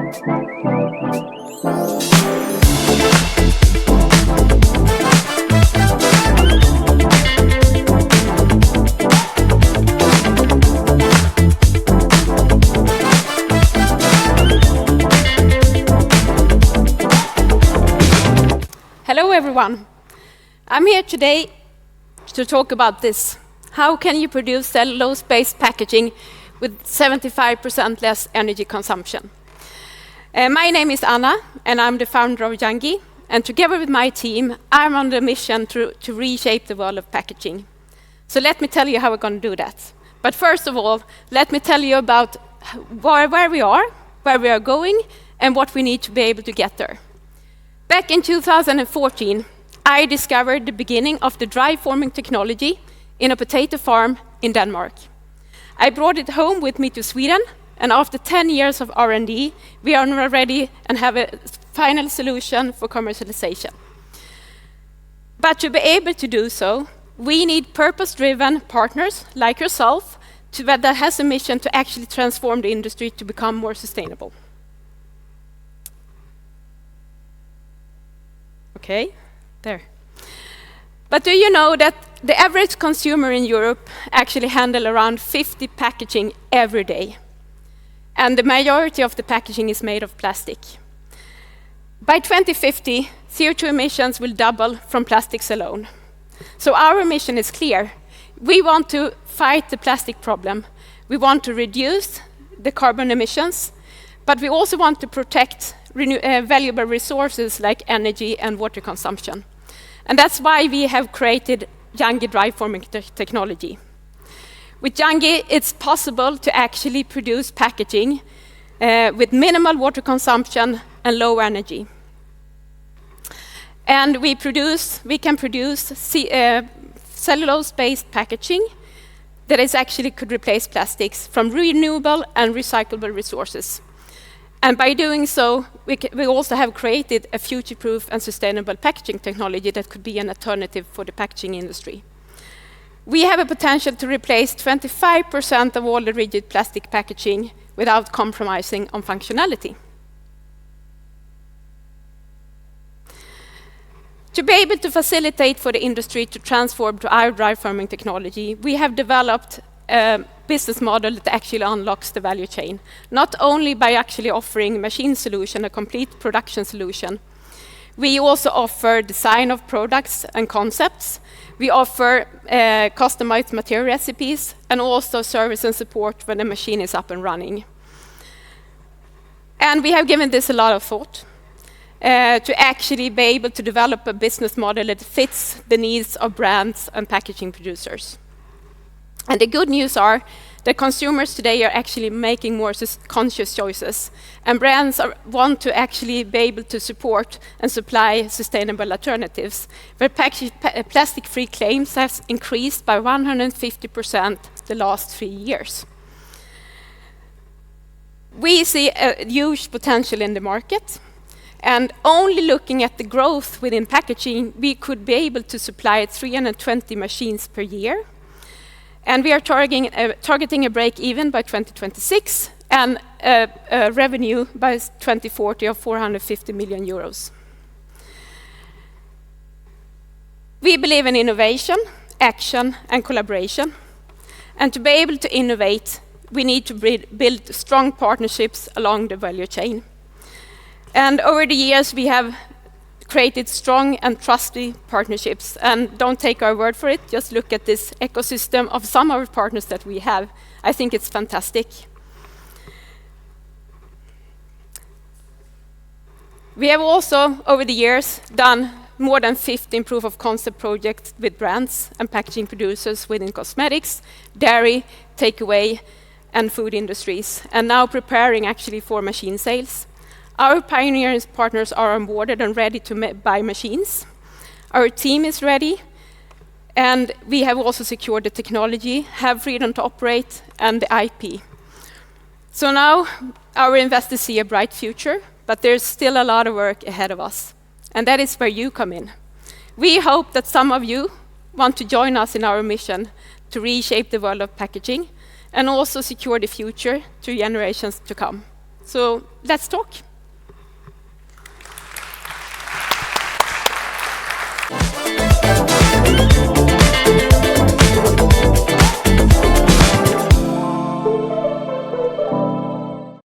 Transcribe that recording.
Hello everyone. I'm here today to talk about this. How can you produce cellulose-based packaging with 75% less energy consumption? My name is Anna, and I'm the founder of Yangi. And together with my team, I'm on the mission to reshape the world of packaging. So let me tell you how we're going to do that. But first of all, let me tell you about where we are going, and what we need to be able to get there. Back in 2014, I discovered the beginning of the dry forming technology in a potato farm in Denmark. I brought it home with me to Sweden, and after 10 years of R&D, we are now ready and have a final solution for commercialization. But to be able to do so, we need purpose-driven partners like yourself that has a mission to actually transform the industry to become more sustainable. Okay, there. But do you know that the average consumer in Europe actually handle around 50 packaging every day? And the majority of the packaging is made of plastic. By 2050, CO2 emissions will double from plastics alone. So our mission is clear. We want to fight the plastic problem. We want to reduce the carbon emissions, but we also want to protect valuable resources like energy and water consumption. And that's why we have created Yangi dry forming technology. With Yangi, it's possible to actually produce packaging with minimal water consumption and low energy. And we can produce cellulose-based packaging that is actually could replace plastics from renewable and recyclable resources. And by doing so, we also have created a future-proof and sustainable packaging technology that could be an alternative for the packaging industry. We have a potential to replace 25% of all the rigid plastic packaging without compromising on functionality. To be able to facilitate for the industry to transform to our dry forming technology, we have developed a business model that actually unlocks the value chain, not only by actually offering machine solution, a complete production solution. We also offer design of products and concepts. We offer customized material recipes and also service and support when the machine is up and running. And we have given this a lot of thought to actually be able to develop a business model that fits the needs of brands and packaging producers. And the good news are that consumers today are actually making more conscious choices, and brands want to actually be able to support and supply sustainable alternatives, where plastic-free claims have increased by 150% the last 3 years. We see a huge potential in the market, and only looking at the growth within packaging, we could be able to supply 320 machines per year. And we are targeting a break-even by 2026 and a revenue by 2040 of 450 million euros. We believe in innovation, action, and collaboration. And to be able to innovate, we need to build strong partnerships along the value chain. And over the years, we have created strong and trusty partnerships. And don't take our word for it, just look at this ecosystem of some of our partners that we have. I think it's fantastic. We have also, over the years, done more than 15 proof of concept projects with brands and packaging producers within cosmetics, dairy, takeaway, and food industries, and now preparing actually for machine sales. Our pioneers partners are onboarded and ready to buy machines. Our team is ready, and we have also secured the technology, have freedom to operate, and the IP. So now our investors see a bright future, but there's still a lot of work ahead of us, and that is where you come in. We hope that some of you want to join us in our mission to reshape the world of packaging and also secure the future to generations to come. So let's talk.